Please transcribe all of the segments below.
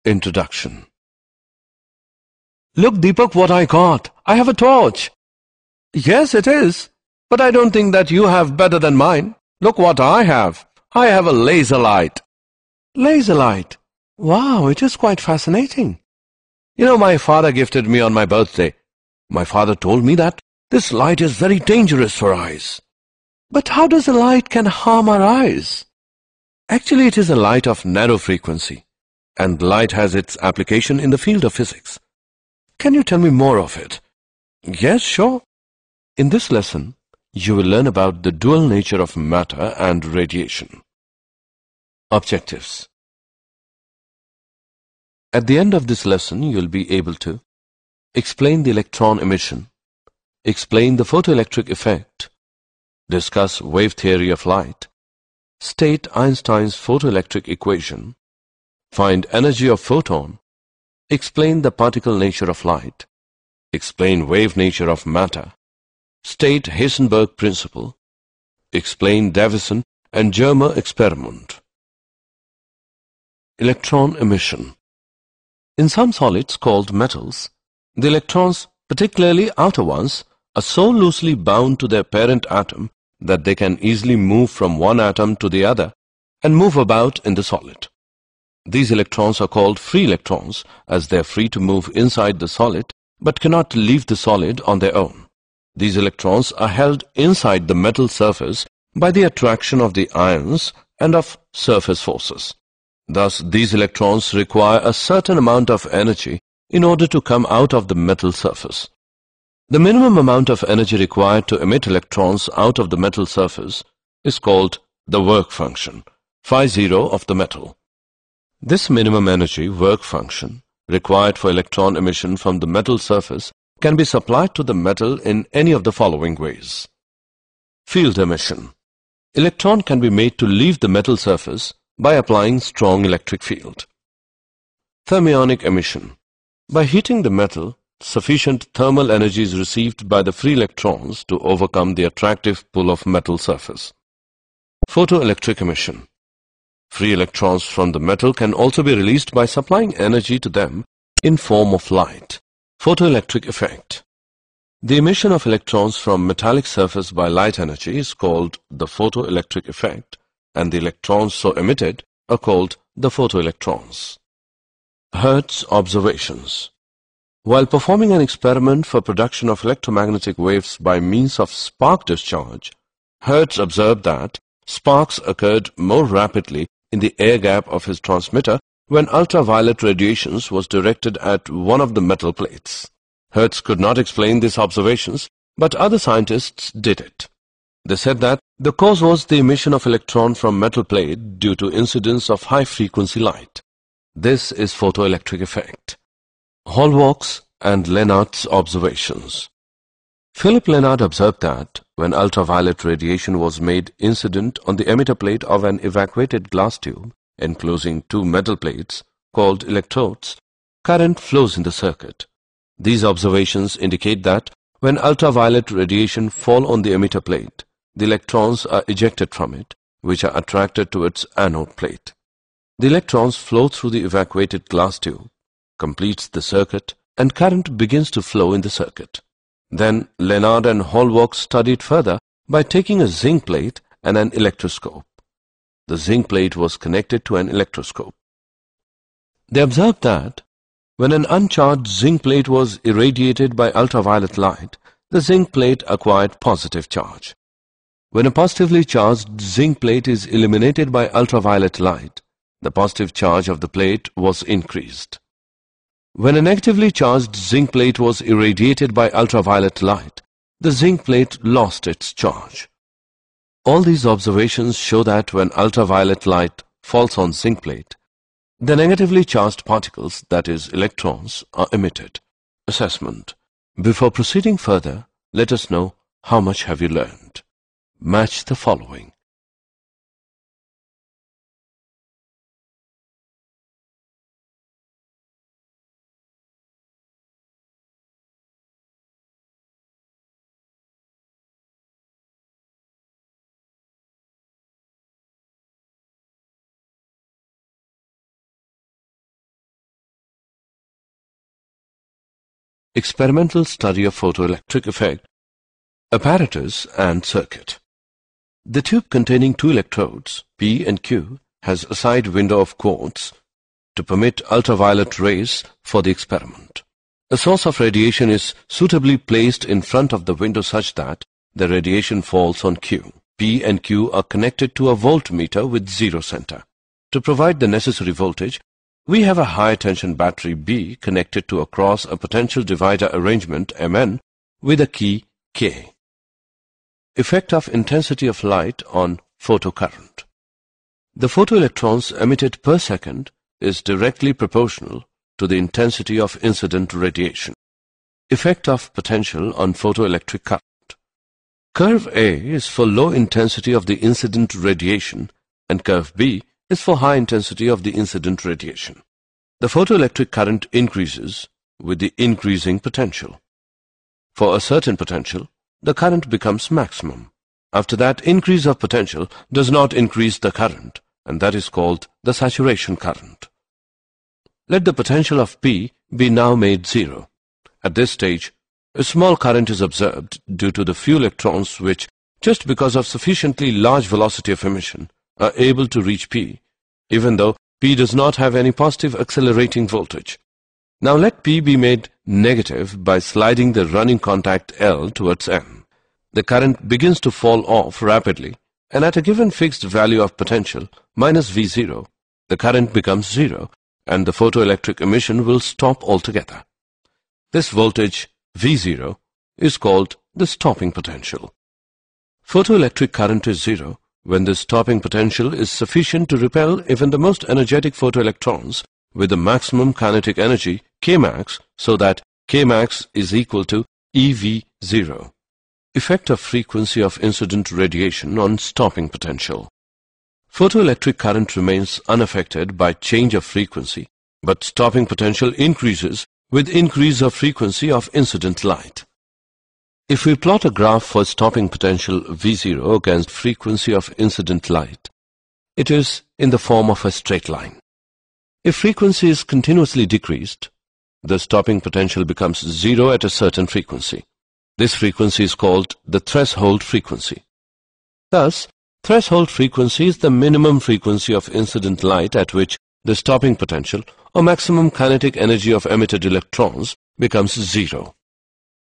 Introduction. Look, Deepak, what I got. I have a torch. Yes, it is. But I don't think that you have better than mine. Look what I have. I have a laser light. Laser light? Wow, it is quite fascinating. You know, my father gifted me on my birthday. My father told me that this light is very dangerous for eyes. But how does a light can harm our eyes? Actually, it is a light of narrow frequency, and light has its application in the field of physics. Can you tell me more of it? Yes, sure. In this lesson, you will learn about the dual nature of matter and radiation. Objectives. At the end of this lesson, you will be able to explain the electron emission, explain the photoelectric effect, discuss wave theory of light, state Einstein's photoelectric equation, find energy of photon, explain the particle nature of light, explain wave nature of matter, state Heisenberg principle, explain Davisson and Germer experiment. Electron emission. In some solids called metals, the electrons, particularly outer ones, are so loosely bound to their parent atom that they can easily move from one atom to the other and move about in the solid. These electrons are called free electrons as they are free to move inside the solid but cannot leave the solid on their own. These electrons are held inside the metal surface by the attraction of the ions and of surface forces. Thus, these electrons require a certain amount of energy in order to come out of the metal surface. The minimum amount of energy required to emit electrons out of the metal surface is called the work function, phi0 of the metal. This minimum energy work function required for electron emission from the metal surface can be supplied to the metal in any of the following ways. Field emission. Electron can be made to leave the metal surface by applying strong electric field. Thermionic emission. By heating the metal, sufficient thermal energy is received by the free electrons to overcome the attractive pull of metal surface. Photoelectric emission. Free electrons from the metal can also be released by supplying energy to them in form of light. Photoelectric effect. The emission of electrons from metallic surface by light energy is called the photoelectric effect, and the electrons so emitted are called the photoelectrons. Hertz observations. While performing an experiment for production of electromagnetic waves by means of spark discharge, Hertz observed that sparks occurred more rapidly in the air gap of his transmitter when ultraviolet radiations was directed at one of the metal plates. Hertz could not explain these observations, but other scientists did it. They said that the cause was the emission of electron from metal plate due to incidence of high-frequency light. This is photoelectric effect. Hallwach's and Lenard's observations. Philip Lenard observed that when ultraviolet radiation was made incident on the emitter plate of an evacuated glass tube enclosing two metal plates called electrodes, current flows in the circuit. These observations indicate that when ultraviolet radiation fall on the emitter plate, the electrons are ejected from it, which are attracted to its anode plate. The electrons flow through the evacuated glass tube, completes the circuit, and current begins to flow in the circuit. Then Lenard and Hallwach studied further by taking a zinc plate and an electroscope. The zinc plate was connected to an electroscope. They observed that when an uncharged zinc plate was irradiated by ultraviolet light, the zinc plate acquired positive charge. When a positively charged zinc plate is illuminated by ultraviolet light, the positive charge of the plate was increased. When a negatively charged zinc plate was irradiated by ultraviolet light, the zinc plate lost its charge. All these observations show that when ultraviolet light falls on zinc plate, the negatively charged particles, that is, electrons, are emitted. Assessment. Before proceeding further, let us know how much have you learned. Match the following. experimental study of photoelectric effect, apparatus and circuit. The tube containing two electrodes, P and Q, has a side window of quartz to permit ultraviolet rays for the experiment. A source of radiation is suitably placed in front of the window such that the radiation falls on Q. P and Q are connected to a voltmeter with zero center. To provide the necessary voltage, we have a high-tension battery B connected to across a potential divider arrangement Mn with a key K. Effect of intensity of light on photocurrent. The photoelectrons emitted per second is directly proportional to the intensity of incident radiation. Effect of potential on photoelectric current. Curve A is for low intensity of the incident radiation and curve B is for high intensity of the incident radiation. The photoelectric current increases with the increasing potential. For a certain potential, the current becomes maximum. After that, increase of potential does not increase the current, and that is called the saturation current. Let the potential of P be now made zero. At this stage, a small current is observed due to the few electrons which, just because of sufficiently large velocity of emission, are able to reach P, even though P does not have any positive accelerating voltage. Now let P be made negative by sliding the running contact L towards N. The current begins to fall off rapidly, and at a given fixed value of potential, minus V0, the current becomes zero, and the photoelectric emission will stop altogether. This voltage, V0, is called the stopping potential. Photoelectric current is zero when the stopping potential is sufficient to repel even the most energetic photoelectrons with the maximum kinetic energy, Kmax, so that Kmax is equal to EV0. Effect of frequency of incident radiation on stopping potential. Photoelectric current remains unaffected by change of frequency, but stopping potential increases with increase of frequency of incident light. If we plot a graph for stopping potential V0 against frequency of incident light, it is in the form of a straight line. If frequency is continuously decreased, the stopping potential becomes zero at a certain frequency. This frequency is called the threshold frequency. Thus, threshold frequency is the minimum frequency of incident light at which the stopping potential or maximum kinetic energy of emitted electrons becomes zero.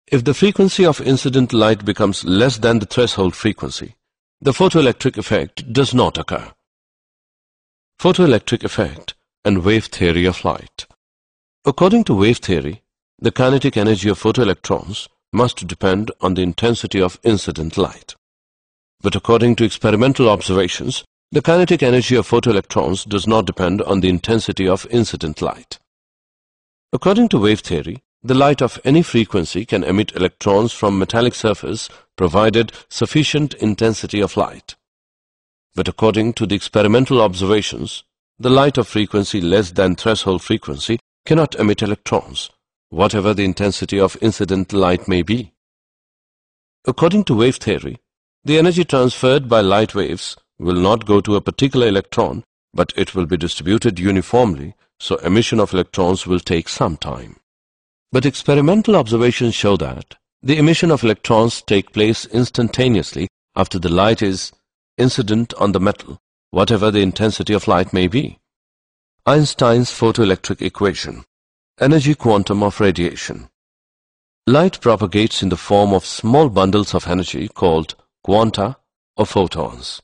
If the frequency of incident light becomes less than the threshold frequency, the photoelectric effect does not occur. Photoelectric effect and wave theory of light. According to wave theory, the kinetic energy of photoelectrons must depend on the intensity of incident light. But according to experimental observations, the kinetic energy of photoelectrons does not depend on the intensity of incident light. According to wave theory, the light of any frequency can emit electrons from metallic surface provided sufficient intensity of light. But according to the experimental observations, the light of frequency less than threshold frequency cannot emit electrons, whatever the intensity of incident light may be. According to wave theory, the energy transferred by light waves will not go to a particular electron, but it will be distributed uniformly, so emission of electrons will take some time. But experimental observations show that the emission of electrons take place instantaneously after the light is incident on the metal, whatever the intensity of light may be. Einstein's photoelectric equation. Energy quantum of radiation. Light propagates in the form of small bundles of energy called quanta or photons.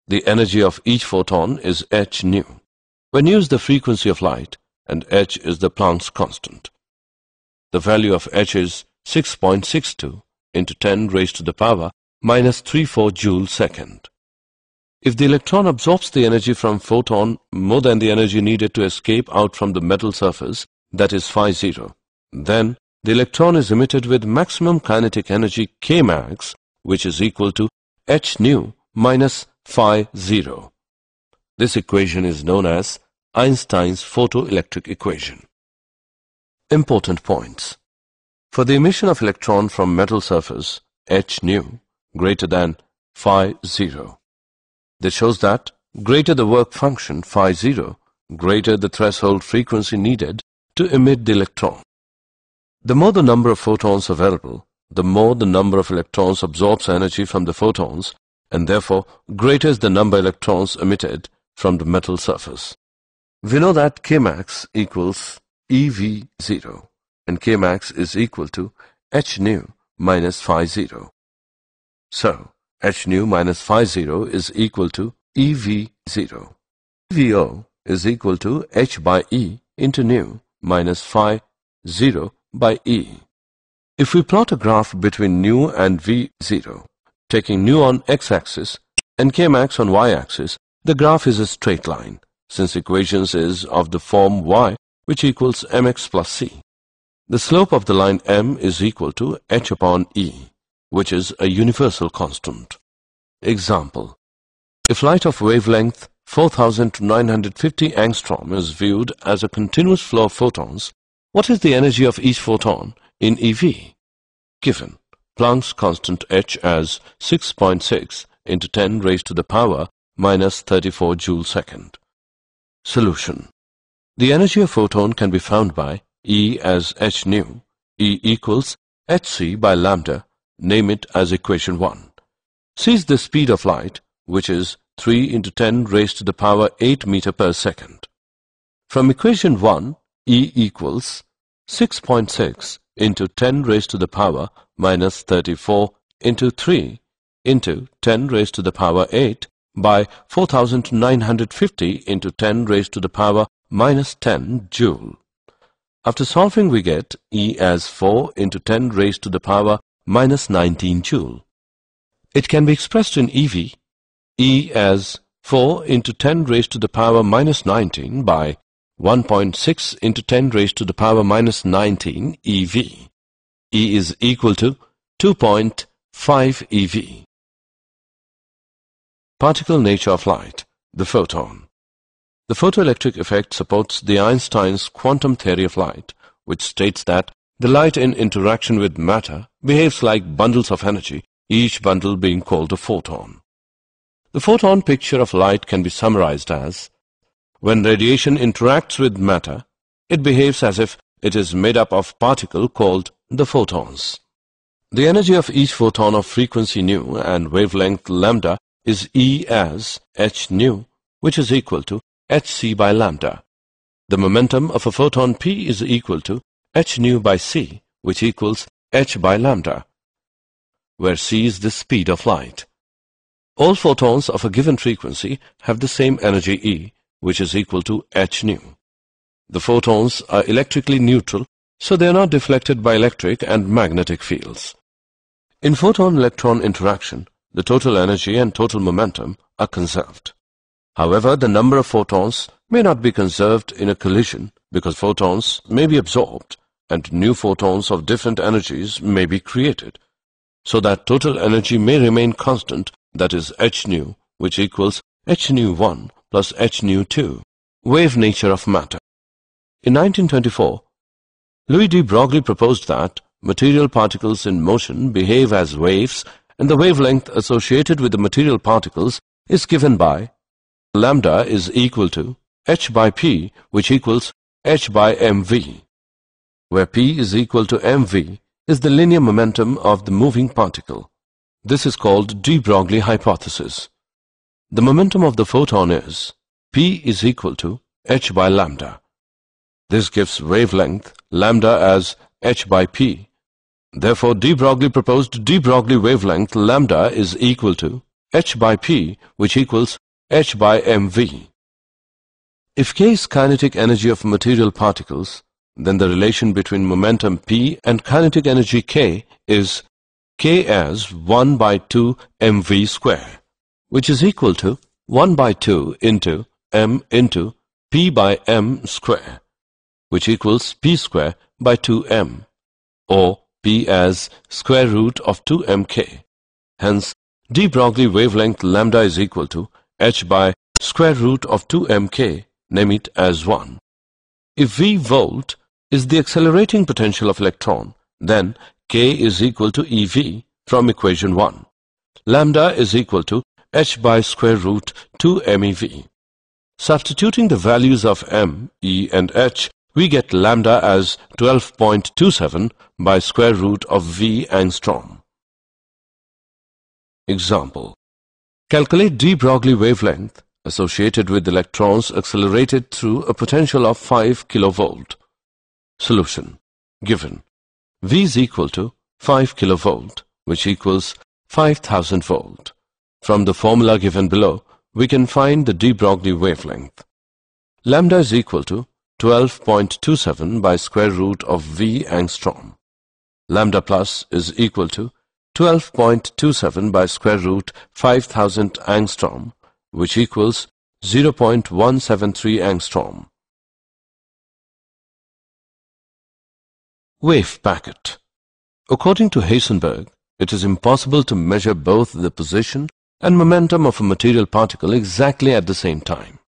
The energy of each photon is h nu. When u is the frequency of light and h is the Planck's constant. The value of h is 6.62 into 10 raised to the power minus 34 joule second. If the electron absorbs the energy from photon more than the energy needed to escape out from the metal surface, that is phi 0, then the electron is emitted with maximum kinetic energy Kmax, which is equal to h nu minus phi 0. This equation is known as Einstein's photoelectric equation. Important points. For the emission of electron from metal surface, h nu greater than phi 0. This shows that greater the work function phi 0, greater the threshold frequency needed to emit the electron. The more the number of photons available, the more the number of electrons absorbs energy from the photons, and therefore greater is the number of electrons emitted from the metal surface. We know that Kmax equals EV0, and Kmax is equal to h nu minus phi 0. So, h nu minus phi 0 is equal to EV0. EVO is equal to h by E into nu minus phi 0 by E. If we plot a graph between nu and V0, taking nu on x-axis and Kmax on y-axis, the graph is a straight line, since equations is of the form y, which equals mx plus c. The slope of the line m is equal to h upon E, which is a universal constant. Example: if light of wavelength 4,000 to 950 angstrom is viewed as a continuous flow of photons, what is the energy of each photon in EV? Given Planck's constant h as 6.6 into 10 raised to the power minus 34 joule second. Solution: the energy of photon can be found by E as h nu, E equals hc by lambda, name it as equation 1. C is the speed of light, which is 3 into 10 raised to the power 8 meter per second. From equation 1, E equals 6.6 into 10 raised to the power minus 34 into 3 into 10 raised to the power 8 by 4,950 into 10 raised to the power minus 10 joule. After solving, we get E as 4 into 10 raised to the power minus 19 joule. It can be expressed in EV, E as 4 into 10 raised to the power minus 19 by 1.6 into 10 raised to the power minus 19 EV. E is equal to 2.5 EV. Particle nature of light, the photon. The photoelectric effect supports the Einstein's quantum theory of light, which states that the light in interaction with matter behaves like bundles of energy, each bundle being called a photon. The photon picture of light can be summarized as: when radiation interacts with matter, it behaves as if it is made up of particles called the photons. The energy of each photon of frequency nu and wavelength lambda is E as h nu, which is equal to hc by lambda. The momentum of a photon p is equal to h nu by c, which equals h by lambda, where c is the speed of light. All photons of a given frequency have the same energy E, which is equal to h nu. The photons are electrically neutral, so they are not deflected by electric and magnetic fields. In photon-electron interaction, the total energy and total momentum are conserved. However, the number of photons may not be conserved in a collision because photons may be absorbed and new photons of different energies may be created, so that total energy may remain constant, that is h nu, which equals h nu 1 plus h nu 2, wave nature of matter. In 1924, Louis de Broglie proposed that material particles in motion behave as waves, and the wavelength associated with the material particles is given by lambda is equal to h by p, which equals h by mv, where p is equal to mv is the linear momentum of the moving particle. This is called de Broglie hypothesis. The momentum of the photon is p is equal to h by lambda. This gives wavelength lambda as h by p. Therefore, de Broglie proposed de Broglie wavelength lambda is equal to h by p, which equals h by mv. If k is kinetic energy of material particles, then the relation between momentum p and kinetic energy k is k as 1 by 2 mv square, which is equal to 1 by 2 into m into p by m square, which equals p square by 2m, or p as square root of 2mk. Hence, de Broglie wavelength lambda is equal to h by square root of 2mk, name it as 1. If V volt is the accelerating potential of electron, then k is equal to EV from equation 1. Lambda is equal to h by square root 2 mev. Substituting the values of m, e and h we get lambda as 12.27 by square root of V angstrom. Example. Calculate de Broglie wavelength associated with electrons accelerated through a potential of 5 kilovolt. Solution. Given V is equal to 5 kilovolt, which equals 5000 volt. From the formula given below, we can find the de Broglie wavelength. Lambda is equal to 12.27 by square root of V angstrom. Lambda plus is equal to 12.27 by square root 5000 angstrom, which equals 0.173 angstrom. Wave packet. According to Heisenberg, it is impossible to measure both the position and momentum of a material particle exactly at the same time.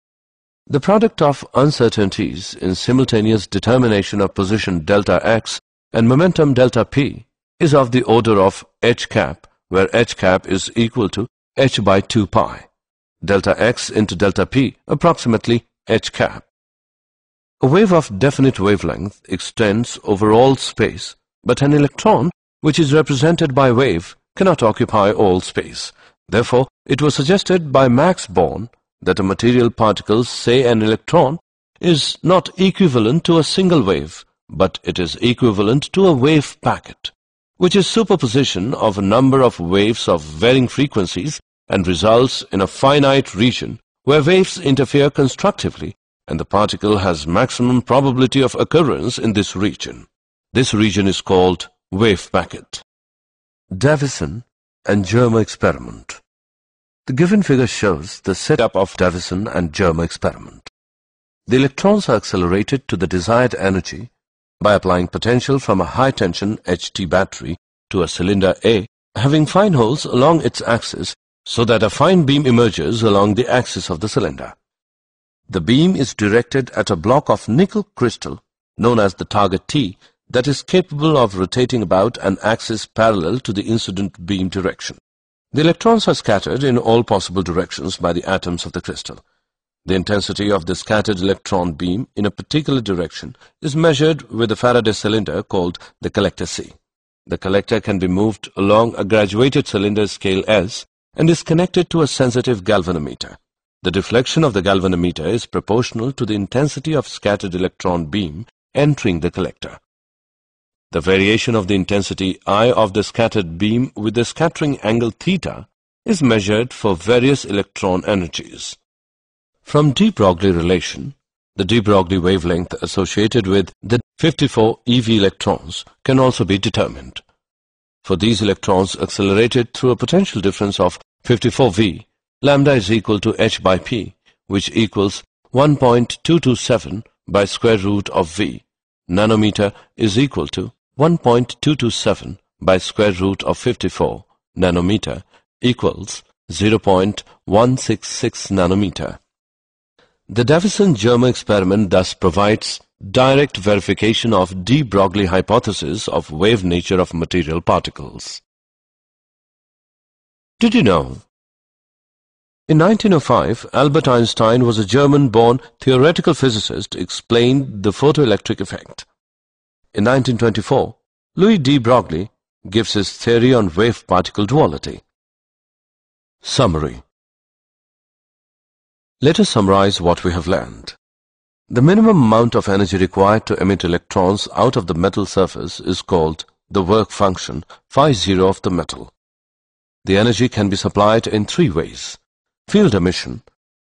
The product of uncertainties in simultaneous determination of position delta x and momentum delta p is of the order of h cap, where h cap is equal to h by 2 pi. Delta x into delta p approximately h cap. A wave of definite wavelength extends over all space, but an electron, which is represented by wave, cannot occupy all space. Therefore, it was suggested by Max Born that a material particle, say an electron, is not equivalent to a single wave, but it is equivalent to a wave packet, which is superposition of a number of waves of varying frequencies and results in a finite region where waves interfere constructively and the particle has maximum probability of occurrence in this region. This region is called wave packet. Davisson and Germer experiment. The given figure shows the setup of Davisson and Germer experiment. The electrons are accelerated to the desired energy by applying potential from a high-tension HT battery to a cylinder A, having fine holes along its axis so that a fine beam emerges along the axis of the cylinder. The beam is directed at a block of nickel crystal known as the target T that is capable of rotating about an axis parallel to the incident beam direction. The electrons are scattered in all possible directions by the atoms of the crystal. The intensity of the scattered electron beam in a particular direction is measured with a Faraday cylinder called the collector C. The collector can be moved along a graduated cylinder scale S and is connected to a sensitive galvanometer. The deflection of the galvanometer is proportional to the intensity of scattered electron beam entering the collector. The variation of the intensity I of the scattered beam with the scattering angle theta is measured for various electron energies. From de Broglie relation, the de Broglie wavelength associated with the 54 eV electrons can also be determined. For these electrons accelerated through a potential difference of 54 V, lambda is equal to h by p, which equals 1.227 by square root of V. Nanometer is equal to 1.227 by square root of 54 nanometer equals 0.166 nanometer. The Davisson-Germer experiment thus provides direct verification of de Broglie hypothesis of wave nature of material particles. Did you know? In 1905, Albert Einstein was a German-born theoretical physicist who explained the photoelectric effect. In 1924, Louis de Broglie gives his theory on wave-particle duality. Summary. Let us summarize what we have learned. The minimum amount of energy required to emit electrons out of the metal surface is called the work function phi0 of the metal. The energy can be supplied in three ways: field emission,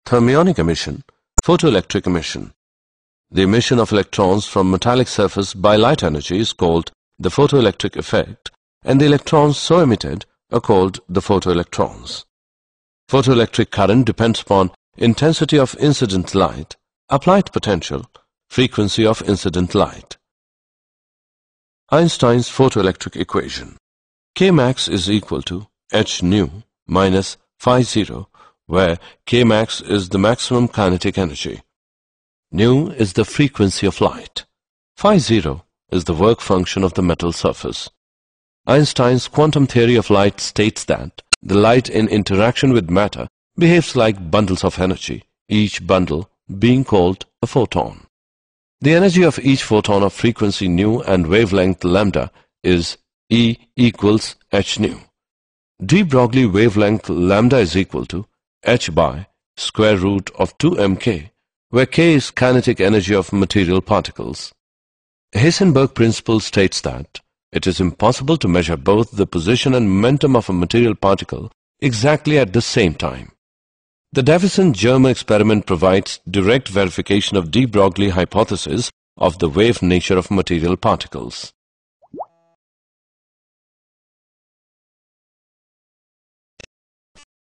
thermionic emission, photoelectric emission. The emission of electrons from metallic surface by light energy is called the photoelectric effect, and the electrons so emitted are called the photoelectrons. Photoelectric current depends upon intensity of incident light, applied potential, frequency of incident light. Einstein's photoelectric equation. Kmax is equal to h nu minus phi0, where Kmax is the maximum kinetic energy. Nu is the frequency of light. Phi0 is the work function of the metal surface. Einstein's quantum theory of light states that the light in interaction with matter behaves like bundles of energy, each bundle being called a photon. The energy of each photon of frequency nu and wavelength lambda is E equals h nu. de Broglie wavelength lambda is equal to h by square root of 2 mk, where k is kinetic energy of material particles. Heisenberg principle states that it is impossible to measure both the position and momentum of a material particle exactly at the same time. The Davisson and Germer experiment provides direct verification of de Broglie hypothesis of the wave nature of material particles.